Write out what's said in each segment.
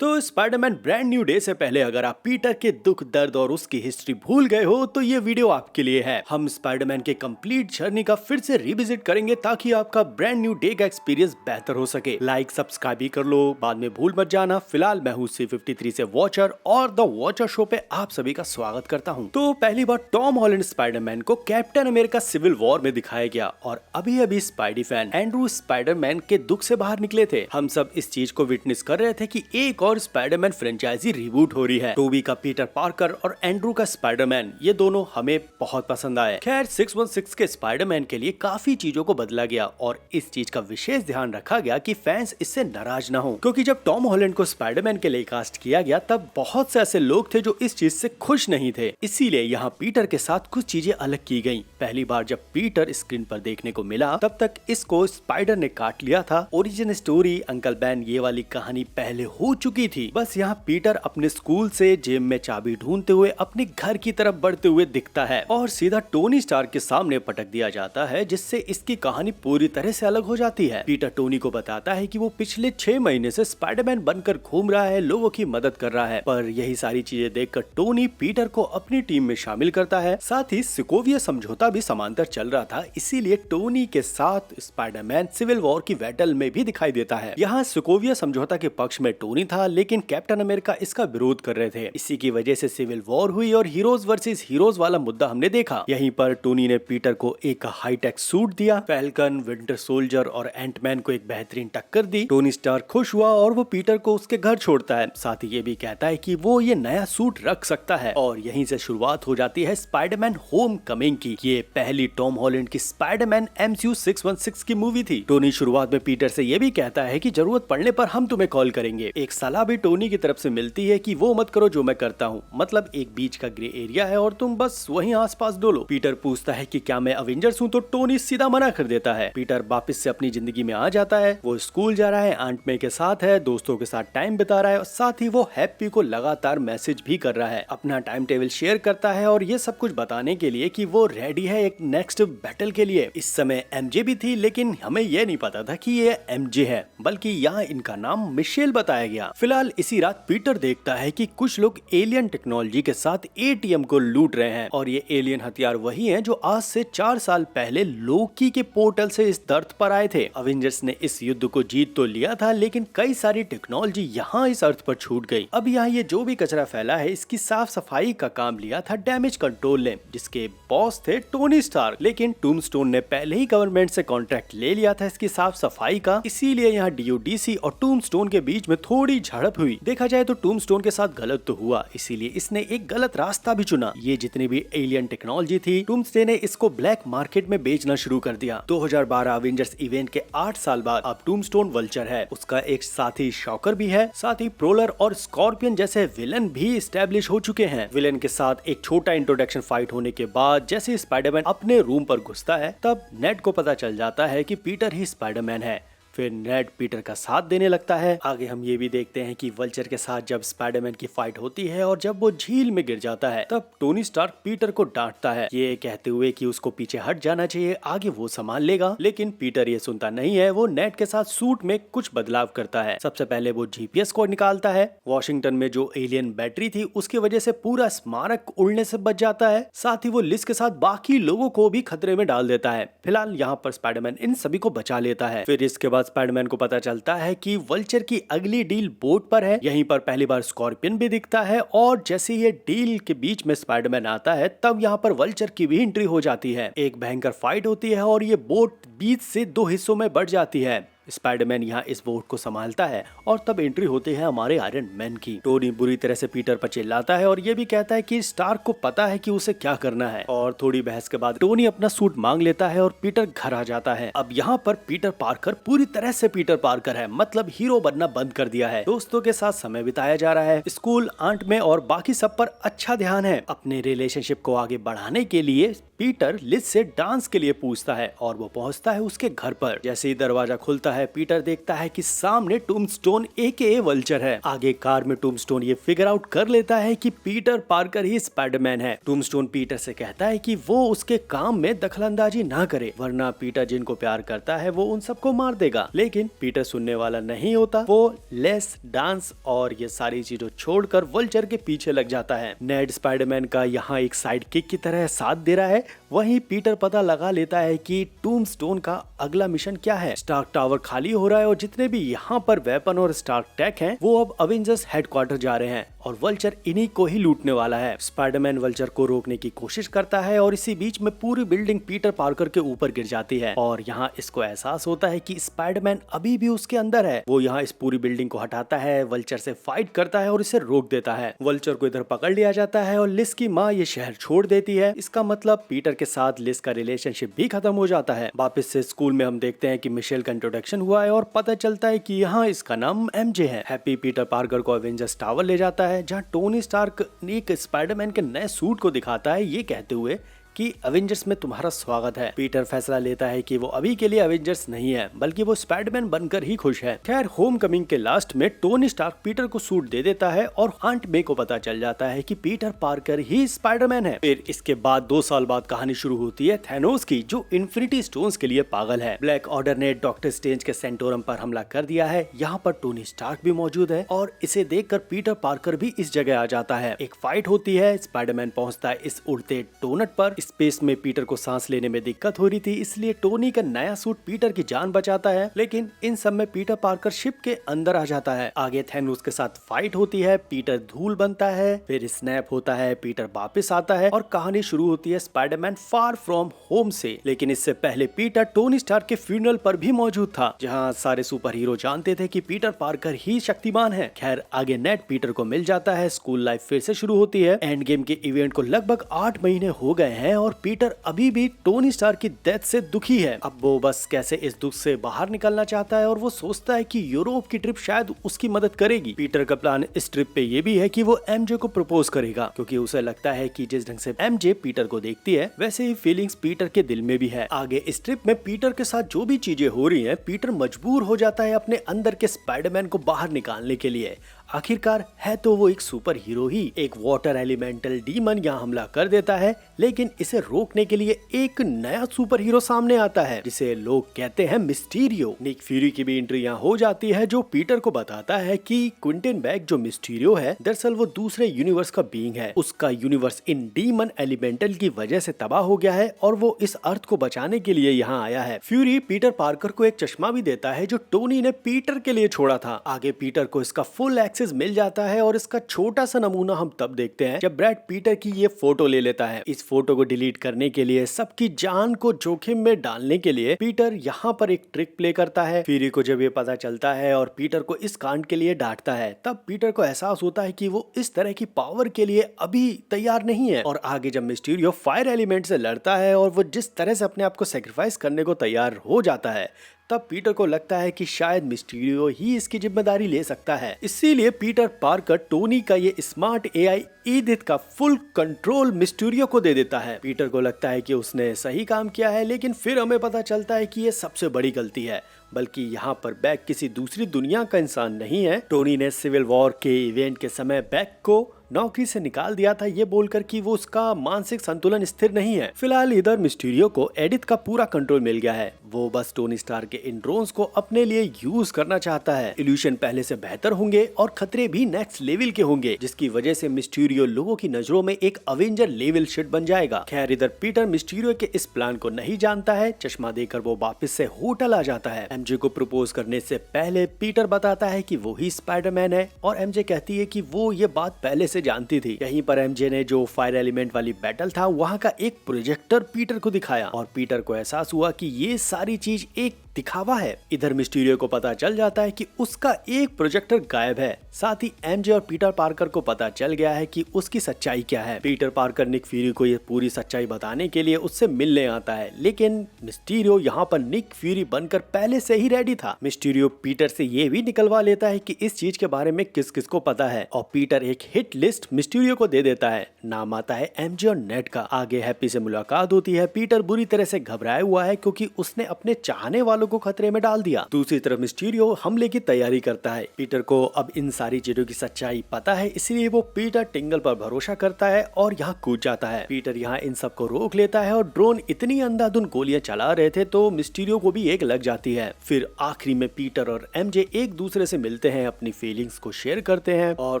तो Spiderman brand new day से पहले अगर आप पीटर के दुख दर्द और उसकी हिस्ट्री भूल गए हो तो ये वीडियो आपके लिए है। हम स्पाइडरमैन के कंप्लीट जर्नी का फिर से रिविजिट करेंगे ताकि आपका ब्रांड न्यू डे का एक्सपीरियंस बेहतर हो सके। लाइक सब्सक्राइब भी कर लो, बाद में भूल मत जाना। फिलहाल मैं हूँ C53 से वॉचर और द वॉचर शो पे आप सभी का स्वागत करता हूँ। तो पहली बार टॉम हॉलैंड स्पाइडरमैन को कैप्टन अमेरिका सिविल वॉर में दिखाया गया और अभी अभी स्पाइडी फैन एंड्रू स्पाइडरमैन के दुख से बाहर निकले थे। हम सब इस चीज को विटनेस कर रहे थे कि एक और स्पाइडरमैन फ्रेंचाइजी रिबूट हो रही है। टोबी का पीटर पार्कर और एंड्रू का स्पाइडरमैन, ये दोनों हमें बहुत पसंद आए। खैर 616 के स्पाइडरमैन के लिए काफी चीजों को बदला गया और इस चीज का विशेष ध्यान रखा गया कि फैंस इससे नाराज ना हो, क्योंकि जब टॉम हॉलैंड को स्पाइडरमैन के लिए कास्ट किया गया तब बहुत से ऐसे लोग थे जो इस चीज से खुश नहीं थे। इसीलिए यहाँ पीटर के साथ कुछ चीजें अलग की गयी। पहली बार जब पीटर स्क्रीन पर देखने को मिला तब तक इसको स्पाइडर ने काट लिया था। ओरिजिन स्टोरी अंकल बैन ये वाली कहानी पहले हो चुकी थी। बस यहाँ पीटर अपने स्कूल से जेब में चाबी ढूंढते हुए अपने घर की तरफ बढ़ते हुए दिखता है और सीधा टोनी स्टार्क के सामने पटक दिया जाता है, जिससे इसकी कहानी पूरी तरह से अलग हो जाती है। पीटर टोनी को बताता है कि वो पिछले 6 महीने से स्पाइडरमैन बनकर घूम रहा है, लोगों की मदद कर रहा है। पर यही सारी चीजें देखकर टोनी पीटर को अपनी टीम में शामिल करता है। साथ ही सोकोविया समझौता भी समांतर चल रहा था, इसीलिए टोनी के साथ स्पाइडरमैन सिविल वॉर की बैटल में भी दिखाई देता है। यहाँ सोकोविया समझौता के पक्ष में टोनी था, लेकिन कैप्टन अमेरिका इसका विरोध कर रहे थे। इसी की वजह से सिविल वॉर हुई और हीरोज वर्सेस हीरोज वाला मुद्दा हमने देखा। यहीं पर टोनी ने पीटर को एक हाईटेक सूट दिया। फैल्कन, विंटर सोल्जर और एंटमैन को एक बेहतरीन टक्कर दी। टोनी स्टार्क खुश हुआ और वो पीटर को उसके घर छोड़ता है। साथ ही ये भी कहता है कि वो ये नया सूट रख सकता है और यहीं से शुरुआत हो जाती है स्पाइडरमैन होम कमिंग की। ये पहली टॉम हॉलैंड की स्पाइडरमैन MCU 616 की मूवी थी। टोनी शुरुआत में पीटर से ये भी कहता है कि जरूरत पड़ने पर हम तुम्हें कॉल करेंगे। एक सलाह भी टोनी की तरफ से मिलती है कि वो मत करो जो मैं करता हूँ, मतलब एक बीच का ग्रे एरिया है और तुम बस वहीं आसपास डोलो। पीटर पूछता है कि क्या मैं अवेंजर्स हूँ, तो टोनी सीधा मना कर देता है। पीटर वापस से अपनी जिंदगी में आ जाता है। वो स्कूल जा रहा है, आंट मे के साथ है, दोस्तों के साथ टाइम बिता रहा है और साथ ही वो हैप्पी को लगातार मैसेज भी कर रहा है, अपना टाइम टेबल शेयर करता है और ये सब कुछ बताने के लिए कि वो रेडी है एक नेक्स्ट बैटल के लिए। इस समय MJ भी थी, लेकिन हमें यह नहीं पता था कि ये MJ है, बल्कि यहाँ इनका नाम मिशेल बताया गया। फिलहाल इसी रात पीटर देखता है कि कुछ लोग एलियन टेक्नोलॉजी के साथ ATM को लूट रहे हैं और ये एलियन हथियार वही हैं जो आज से 4 साल पहले लोकी के पोर्टल से इस अर्थ पर आए थे। अवेंजर्स ने इस युद्ध को जीत तो लिया था, लेकिन कई सारी टेक्नोलॉजी यहाँ इस अर्थ पर छूट गई। अब यहाँ ये जो भी कचरा फैला है, इसकी साफ सफाई का काम लिया था डैमेज कंट्रोल ने, जिसके बॉस थे टोनी स्टार्क। लेकिन टूमस्टोन ने पहले ही गवर्नमेंट से कॉन्ट्रैक्ट ले लिया था इसकी साफ सफाई का, इसीलिए यहाँ DODC और टूमस्टोन के बीच में थोड़ी झड़प हुई। देखा जाए तो टूमस्टोन के साथ गलत तो हुआ, इसीलिए इसने एक गलत रास्ता भी चुना। ये जितनी भी एलियन टेक्नोलॉजी थी, टूम्सडे ने इसको ब्लैक मार्केट में बेचना शुरू कर दिया। 2012 अवेंजर्स इवेंट के 8 साल बाद अब टूमस्टोन वल्चर है, उसका एक साथी शॉकर भी है। साथ ही प्रोलर और स्कॉर्पियन जैसे विलन भी एस्टेब्लिश हो चुके हैं। विलन के साथ एक छोटा इंट्रोडक्शन फाइट होने के बाद जैसे स्पाइडरमैन अपने रूम पर घुसता है, तब नेड को पता चल जाता है कि पीटर ही स्पाइडरमैन है। फिर नेड पीटर का साथ देने लगता है। आगे हम ये भी देखते हैं कि वल्चर के साथ जब स्पाइडरमैन की फाइट होती है और जब वो झील में गिर जाता है, तब टोनी स्टार्क पीटर को डांटता है, ये कहते हुए कि उसको पीछे हट जाना चाहिए, आगे वो संभाल लेगा। लेकिन पीटर ये सुनता नहीं है। वो नेड के साथ सूट में कुछ बदलाव करता है। सबसे पहले वो GPS को निकालता है। वॉशिंगटन में जो एलियन बैटरी थी, उसकी वजह से पूरा स्मारक उड़ने से बच जाता है। साथ ही वो लिस के साथ बाकी लोगों को भी खतरे में डाल देता है। फिलहाल यहाँ पर स्पाइडरमैन इन सभी को बचा लेता है। फिर इसके बाद स्पाइडरमैन को पता चलता है कि वल्चर की अगली डील बोट पर है। यहीं पर पहली बार स्कॉर्पियन भी दिखता है और जैसे ये डील के बीच में स्पाइडरमैन आता है, तब यहाँ पर वल्चर की भी एंट्री हो जाती है। एक भयंकर फाइट होती है और ये बोट बीच से 2 हिस्सों में बढ़ जाती है। स्पाइडरमैन यहाँ इस बोट को संभालता है और तब एंट्री होती है हमारे आयरन मैन की। टोनी बुरी तरह से पीटर पर चिल्लाता है और ये भी कहता है कि स्टार्क को पता है कि उसे क्या करना है। और थोड़ी बहस के बाद टोनी अपना सूट मांग लेता है और पीटर घर आ जाता है। अब यहाँ पर पीटर पार्कर पूरी तरह से पीटर पार्कर है, मतलब हीरो बनना बंद कर दिया है। दोस्तों के साथ समय बिताया जा रहा है। स्कूल, आंट में और बाकी सब पर अच्छा ध्यान है। अपने रिलेशनशिप को आगे बढ़ाने के लिए पीटर लिज से डांस के लिए पूछता है और वो पहुंचता है उसके घर पर। जैसे ही दरवाजा खुलता है, है, पीटर देखता है कि सामने टूम्बस्टोन AKA वल्चर है। आगे कार में टूम्बस्टोन ये फिगर आउट कर लेता है कि पीटर पार्कर ही स्पाइडरमैन है। टूम्बस्टोन पीटर से कहता है कि वो उसके काम में दखलंदाजी ना करे, वरना पीटर जिनको प्यार करता है वो उन सबको मार देगा। लेकिन पीटर सुनने वाला नहीं होता, वो लेस डांस और ये सारी चीजों छोड़कर वल्चर के पीछे लग जाता है। नेड स्पाइडरमैन का यहाँ एक साइड किक की तरह साथ दे रहा है। वहीं पीटर पता लगा लेता है कि टूम्बस्टोन का अगला मिशन क्या है। स्टार्क टावर खाली हो रहा है और जितने भी यहाँ पर वेपन और स्टार्क टेक हैं वो अब अवेंजर्स हेडक्वार्टर जा रहे हैं और वल्चर इन्हीं को ही लूटने वाला है। स्पाइडरमैन वल्चर को रोकने की कोशिश करता है और इसी बीच में पूरी बिल्डिंग पीटर पार्कर के ऊपर गिर जाती है और यहाँ इसको एहसास होता है कि स्पाइडरमैन अभी भी उसके अंदर है। वो यहाँ इस पूरी बिल्डिंग को हटाता है, वल्चर से फाइट करता है और इसे रोक देता है। वल्चर को इधर पकड़ लिया जाता है और लिस की माँ ये शहर छोड़ देती है। इसका मतलब पीटर के साथ लिस का रिलेशनशिप भी खत्म हो जाता है। वापस से स्कूल में हम देखते हैं कि मिशेल का इंट्रोडक्शन हुआ है और पता चलता है कि यहाँ इसका नाम MJ है। हैप्पी पीटर पार्कर को अवेंजर्स टावर ले जाता है जहाँ टोनी स्टार्क एक स्पाइडरमैन के नए सूट को दिखाता है, ये कहते हुए कि अवेंजर्स में तुम्हारा स्वागत है। पीटर फैसला लेता है कि वो अभी के लिए अवेंजर्स नहीं है, बल्कि वो स्पाइडरमैन बनकर ही खुश है। खैर होमकमिंग के लास्ट में टोनी स्टार्क पीटर को सूट दे देता है और आंट मे को पता चल जाता है कि पीटर पार्कर ही स्पाइडरमैन है। फिर इसके बाद 2 साल बाद कहानी शुरू होती है थैनोस की, जो इन्फिनिटी स्टोन्स के लिए पागल है। ब्लैक ऑर्डर ने डॉक्टर स्ट्रेंज के सेंटोरम पर हमला कर दिया है। यहाँ पर टोनी स्टार्क भी मौजूद है और इसे देखकर पीटर पार्कर भी इस जगह आ जाता है। एक फाइट होती है, स्पाइडरमैन पहुंचता है इस उड़ते डोनट पर। स्पेस में पीटर को सांस लेने में दिक्कत हो रही थी, इसलिए टोनी का नया सूट पीटर की जान बचाता है। लेकिन इन सब में पीटर पार्कर शिप के अंदर आ जाता है। आगे थैनोस के साथ फाइट होती है, पीटर धूल बनता है, फिर स्नैप होता है, पीटर वापस आता है और कहानी शुरू होती है स्पाइडरमैन फार फ्रॉम होम से। लेकिन इससे पहले पीटर टोनी स्टार्क के फ्यूनरल पर भी मौजूद था, जहाँ सारे सुपर हीरो जानते थे कि पीटर पार्कर ही शक्तिमान है। खैर आगे नेड पीटर को मिल जाता है, स्कूल लाइफ फिर से शुरू होती है। एंड गेम के इवेंट को लगभग 8 महीने हो गए हैं और पीटर अभी भी टोनी स्टार्क की डेथ से दुखी है। अब वो बस कैसे इस दुख से बाहर निकलना चाहता है और वो सोचता है कि यूरोप की ट्रिप शायद उसकी मदद करेगी। पीटर का प्लान इस ट्रिप पे ये भी है कि वो MJ को प्रपोज करेगा, क्योंकि उसे लगता है कि जिस ढंग से MJ पीटर को देखती है वैसे ही फीलिंग्स पीटर के दिल में भी है। आगे इस ट्रिप में पीटर के साथ जो भी चीजें हो रही हैं, पीटर मजबूर हो जाता है अपने अंदर के स्पाइडरमैन को बाहर निकालने के लिए। आखिरकार है तो वो एक सुपर हीरो ही। एक वाटर एलिमेंटल डीमन यहाँ हमला कर देता है, लेकिन इसे रोकने के लिए एक नया सुपर हीरो सामने आता है जिसे लोग कहते हैं मिस्टीरियो। निक फ्यूरी की भी एंट्री यहाँ हो जाती है, जो पीटर को बताता है कि क्विंटन बैग जो मिस्टीरियो है दरअसल वो दूसरे यूनिवर्स का बीइंग है। उसका यूनिवर्स इन डीमन एलिमेंटल की वजह से तबाह हो गया है और वो इस अर्थ को बचाने के लिए यहाँ आया है। फ्यूरी पीटर पार्कर को एक चश्मा भी देता है जो टोनी ने पीटर के लिए छोड़ा था। आगे पीटर को इसका फुल एक्सेस मिल जाता है और इसका छोटा सा नमूना हम तब देखते हैं जब ब्रैड पीटर की ये फोटो ले लेता है। इस फोटो को डिलीट करने के लिए, सबकी जान को जोखिम में डालने के लिए पीटर यहाँ पर एक ट्रिक प्ले करता है। फ्यूरी को जब ये पता चलता है और पीटर को इस कांड के लिए डांटता है, तब पीटर को एहसास होता है कि वो इस तरह की पावर के लिए अभी तैयार नहीं है। और आगे जब मिस्टीरियो फायर एलिमेंट से लड़ता है और वो जिस तरह से अपने आप को सेक्रीफाइस करने को तैयार हो जाता है, तब पीटर को लगता है कि शायद मिस्टीरियो ही इसकी जिम्मेदारी ले सकता है। इसीलिए पीटर पार्कर टोनी का ये स्मार्ट AI ईडिथ का फुल कंट्रोल मिस्टीरियो को दे देता है। पीटर को लगता है कि उसने सही काम किया है, लेकिन फिर हमें पता चलता है कि ये सबसे बड़ी गलती है, बल्कि यहाँ पर बैग किसी दूसरी दुनिया का इंसान नहीं है। टोनी ने सिविल वॉर के इवेंट के समय बैग को नौकरी से निकाल दिया था, ये बोलकर कि वो उसका मानसिक संतुलन स्थिर नहीं है। फिलहाल इधर मिस्टीरियो को एडिथ का पूरा कंट्रोल मिल गया है। वो बस टोनी स्टार्क के इन ड्रोन्स को अपने लिए यूज करना चाहता है। इल्यूशन पहले से बेहतर होंगे और खतरे भी नेक्स्ट लेवल के होंगे, जिसकी वजह से मिस्टीरियो लोगों की नजरों में एक अवेंजर लेवल शिट बन जाएगा। खैर इधर पीटर मिस्टीरियो के इस प्लान को नहीं जानता है। चश्मा देकर वो वापस से होटल आ जाता है। MJ को प्रपोज करने से पहले पीटर बताता है कि वो ही स्पाइडरमैन है और MJ कहती है कि वो ये बात पहले से जानती थी। यहीं पर MJ ने जो फायर एलिमेंट वाली बैटल था वहाँ का एक प्रोजेक्टर पीटर को दिखाया और पीटर को एहसास हुआ कि ये सारी चीज एक दिखावा है। इधर मिस्टीरियो को पता चल जाता है कि उसका एक प्रोजेक्टर गायब है। साथ ही MJ और पीटर पार्कर को पता चल गया है कि उसकी सच्चाई क्या है। पीटर पार्कर निक फ्यूरी को ये पूरी सच्चाई बताने के लिए उससे मिलने आता है, लेकिन मिस्टीरियो यहाँ पर निक फ्यूरी बनकर पहले से ही रेडी था। मिस्टीरियो पीटर से ये भी निकलवा लेता है कि इस चीज के बारे में किस किस को पता है और पीटर एक हिट लिस्ट मिस्टीरियो को दे देता है। नाम आता है MJ और नेड का। आगे हैप्पी से मुलाकात होती है। पीटर बुरी तरह से घबराया हुआ है क्योंकि उसने अपने चाहने वालों को खतरे में डाल दिया। दूसरी तरफ मिस्टीरियो हमले की तैयारी करता है। पीटर को अब इन सारी चीजों की सच्चाई पता है, इसलिए वो पीटर टिंगल पर भरोसा करता है और यहाँ कूद जाता है। पीटर यहाँ इन सबको रोक लेता है और ड्रोन इतनी अंधाधुन गोलियां चला रहे थे तो मिस्टीरियो को भी एक लग जाती है। फिर आखिरी में पीटर और एमजे एक दूसरे से मिलते हैं, अपनी फीलिंग्स को शेयर करते हैं और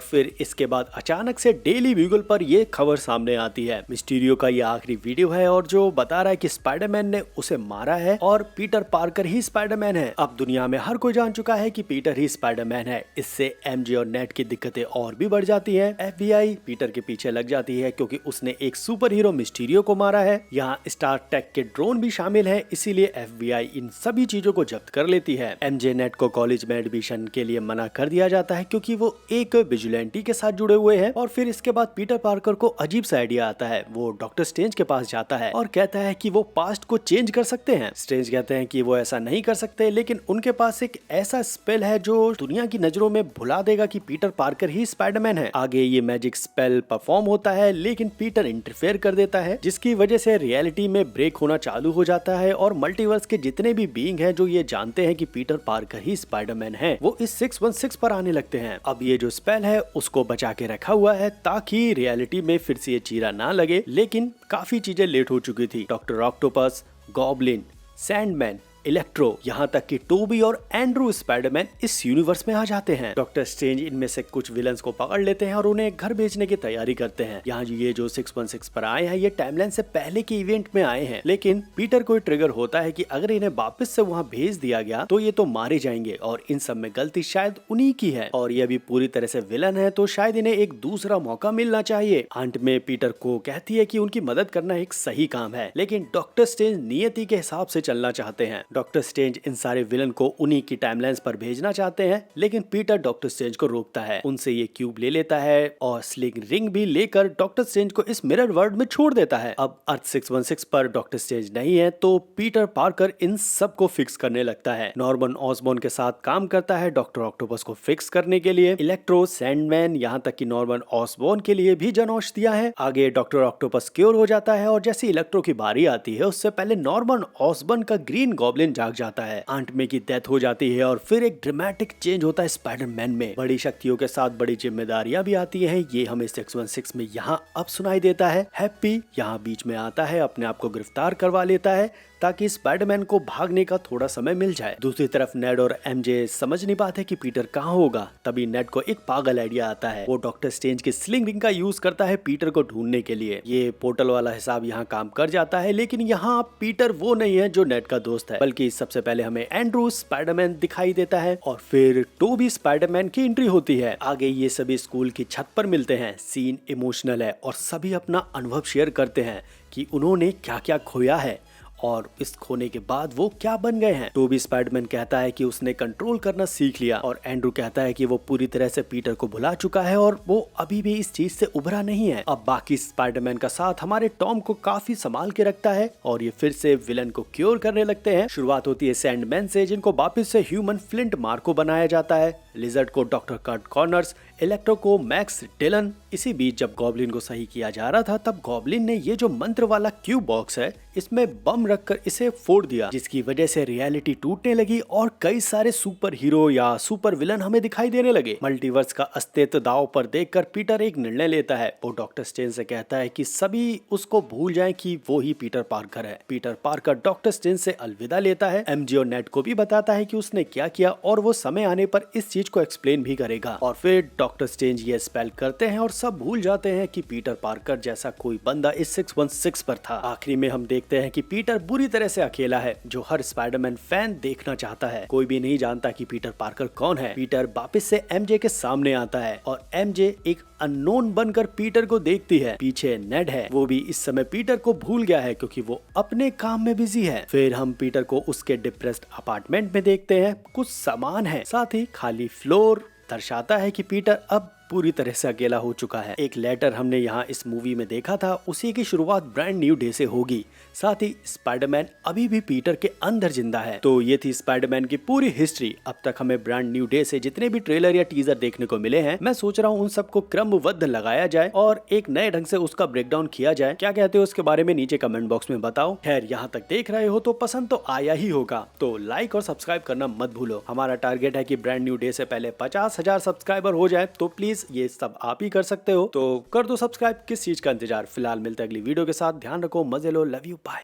फिर इसके बाद अचानक से डेली ब्यूगल पर ये खबर सामने आती है। मिस्टीरियो का ये आखिरी वीडियो है और जो बता रहा है कि स्पाइडरमैन ने उसे मारा है और पीटर पार्कर ही स्पाइडरमैन है। अब दुनिया में हर कोई जान चुका है कि पीटर ही स्पाइडरमैन है। इससे एमजे और नेट की दिक्कतें और भी बढ़ जाती है। FBI पीटर के पीछे लग जाती है क्योंकि उसने एक सुपर हीरो मिस्टीरियो को मारा है। यहाँ स्टार टेक के ड्रोन भी शामिल है, इसीलिए FBI इन सभी चीजों को जब्त कर लेती है। एमजे नेट को कॉलेज में एडमिशन के लिए मना कर दिया जाता है क्योंकि वो एक विजिलेंटी के साथ जुड़े हुए हैं। और फिर इसके बाद पीटर पार्कर को अजीब सा आइडिया आता है। वो डॉक्टर स्ट्रेंज के पास जाता है और कहता है कि वो पास्ट को चेंज कर सकते हैं। स्ट्रेंज कहते हैं कि वो ऐसा नहीं कर सकते, लेकिन उनके पास एक ऐसा स्पेल है जो दुनिया की नजरों में भुला देगा कि पीटर पार्कर ही स्पाइडरमैन है। आगे ये मैजिक स्पेल परफॉर्म होता है, लेकिन पीटर इंटरफेयर कर देता है, जिसकी वजह से रियलिटी में ब्रेक होना चालू हो जाता है और मल्टीवर्स के जितने भी बीइंग हैं जो ये जानते हैं कि पीटर पार्कर ही स्पाइडरमैन है, वो इस 616 पर आने लगते हैं। अब ये जो स्पेल है उसको बचा के रखा हुआ है ताकि रियलिटी में फिर से ये चीरा ना लगे, लेकिन काफी चीजें लेट हो चुकी थी। Doctor octopus, goblin, Sandman, electro, यहाँ तक कि टोबी और एंड्रू स्पाइडरमैन इस यूनिवर्स में आ जाते हैं। डॉक्टर स्ट्रेंज इनमें से कुछ विलन्स को पकड़ लेते हैं और उन्हें घर भेजने की तैयारी करते हैं। यहाँ ये जो 616 पर आए हैं ये टाइमलाइन से पहले के इवेंट में आए हैं, लेकिन पीटर को ट्रिगर होता है कि अगर इन्हें वापस से वहाँ भेज दिया गया तो ये तो मारे जाएंगे और इन सब में गलती शायद उन्हीं की है और ये भी पूरी तरह से विलन है, तो शायद इन्हें एक दूसरा मौका मिलना चाहिए। अंत में पीटर को कहती है कि उनकी मदद करना एक सही काम है, लेकिन डॉक्टर स्ट्रेंज नियति के हिसाब से चलना चाहते हैं। डॉक्टर स्ट्रेंज इन सारे विलन को उन्हीं की टाइमलाइंस पर भेजना चाहते हैं, लेकिन पीटर डॉक्टर स्ट्रेंज को रोकता है। उनसे ये क्यूब ले लेता है और स्लिंग रिंग भी लेकर डॉक्टर स्ट्रेंज को इस मिरर वर्ल्ड में छोड़ देता है। अब अर्थ 616 पर डॉक्टर स्ट्रेंज नहीं है तो पीटर पार्कर इन सब को फिक्स करने लगता है। नॉर्मन ऑसबॉर्न के साथ काम करता है डॉक्टर ऑक्टोपस को फिक्स करने के लिए। इलेक्ट्रो, सैंडमैन, यहाँ तक कि नॉर्मन ऑसबॉर्न के लिए भी जनौष दिया है। आगे डॉक्टर ऑक्टोपस क्योर हो जाता है और जैसे इलेक्ट्रो की बारी आती है उससे पहले नॉर्मन ऑसबॉर्न का ग्रीन गॉब्लिन जाग जाता है। आंट मे की डेथ हो जाती है और फिर एक ड्रामेटिक चेंज होता है स्पाइडरमैन में। बड़ी शक्तियों के साथ बड़ी जिम्मेदारियां भी आती हैं, ये हमें 616 में यहाँ अब सुनाई देता है। हैप्पी यहाँ बीच में आता है, अपने आप को गिरफ्तार करवा लेता है ताकि स्पाइडरमैन को भागने का थोड़ा समय मिल जाए। दूसरी तरफ नेड और एमजे समझ नहीं पाते कि पीटर कहाँ होगा। तभी नेड को एक पागल आइडिया आता है। वो डॉक्टर स्ट्रेंज की स्लिंग रिंग का यूज करता है पीटर को ढूंढने के लिए। ये पोर्टल वाला हिसाब यहाँ काम कर जाता है, लेकिन यहाँ पीटर वो नहीं है जो नेड का दोस्त है, बल्कि सबसे पहले हमें एंड्रू स्पाइडरमैन दिखाई देता है और फिर टोबी स्पाइडरमैन की एंट्री होती है। आगे ये सभी स्कूल की छत पर मिलते हैं। सीन इमोशनल है और सभी अपना अनुभव शेयर करते हैं कि उन्होंने क्या क्या खोया है और इस खोने के बाद वो क्या बन गए हैं। टोबी स्पाइडरमैन कहता है कि उसने कंट्रोल करना सीख लिया और एंड्रू कहता है कि वो पूरी तरह से पीटर को भुला चुका है और वो अभी भी इस चीज से उभरा नहीं है। अब बाकी स्पाइडरमैन का साथ हमारे टॉम को काफी संभाल के रखता है और ये फिर से विलन को क्योर करने लगते हैं। शुरुआत होती है सैंडमैन से, जिनको वापस से ह्यूमन फ्लिंट मार्को बनाया जाता है। लिजर्ड को डॉक्टर कर्ट कॉर्नर्स, इलेक्ट्रो को मैक्स डिलन। इसी बीच जब गॉब्लिन को सही किया जा रहा था तब गॉब्लिन ने ये जो मंत्र वाला क्यूब बॉक्स है इसमें बम रखकर इसे फोड़ दिया, जिसकी वजह से रियलिटी टूटने लगी और कई सारे सुपर हीरो या सुपर विलन हमें दिखाई देने लगे। मल्टीवर्स का अस्तित्व दांव पर देखकर पीटर एक निर्णय लेता है। वो डॉक्टर स्ट्रेंज से कहता है कि सभी उसको भूल जाएं कि वो ही पीटर पार्कर है। पीटर पार्कर डॉक्टर स्ट्रेंज से अलविदा लेता है। एमजे और नेट को भी बताता है कि उसने क्या किया और वो समय आने पर इस चीज को एक्सप्लेन भी करेगा। और फिर डॉक्टर स्ट्रेंज ये स्पेल करते हैं और सब भूल जाते हैं कि पीटर पार्कर जैसा कोई बंदा इस 616 पर था। आखिरी में हम देखते हैं कि पीटर बुरी तरह से अकेला है, जो हर स्पाइडरमैन फैन देखना चाहता है। कोई भी नहीं जानता कि पीटर पार्कर कौन है। पीटर वापस से एमजे के सामने आता है और एमजे एक अननोन बनकर पीटर को देखती है। पीछे नेड है, वो भी इस समय पीटर को भूल गया है क्योंकि वो अपने काम में बिजी है। फिर हम पीटर को उसके डिप्रेस्ड अपार्टमेंट में देखते हैं। कुछ सामान है, साथ ही खाली फ्लोर दर्शाता है कि पीटर अब पूरी तरह से अकेला हो चुका है। एक लेटर हमने यहाँ इस मूवी में देखा था, उसी की शुरुआत ब्रांड न्यू डे से होगी। साथ ही स्पाइडरमैन अभी भी पीटर के अंदर जिंदा है। तो ये थी स्पाइडरमैन की पूरी हिस्ट्री। अब तक हमें ब्रांड न्यू डे से जितने भी ट्रेलर या टीजर देखने को मिले हैं, मैं सोच रहा हूँ उन सबको क्रमबद्ध लगाया जाए और एक नए ढंग से उसका ब्रेकडाउन किया जाए। क्या कहते हो उसके बारे में नीचे कमेंट बॉक्स में बताओ। खैर, यहाँ तक देख रहे हो तो पसंद तो आया ही होगा, तो लाइक और सब्सक्राइब करना मत भूलो। हमारा टारगेट है कि ब्रांड न्यू डे से पहले 50,000 सब्सक्राइबर हो जाए, तो प्लीज ये सब आप ही कर सकते हो। तो कर दो सब्सक्राइब, किस चीज का इंतजार। फिलहाल मिलते हैं अगली वीडियो के साथ। ध्यान रखो, मजे लो, लव यू, बाय।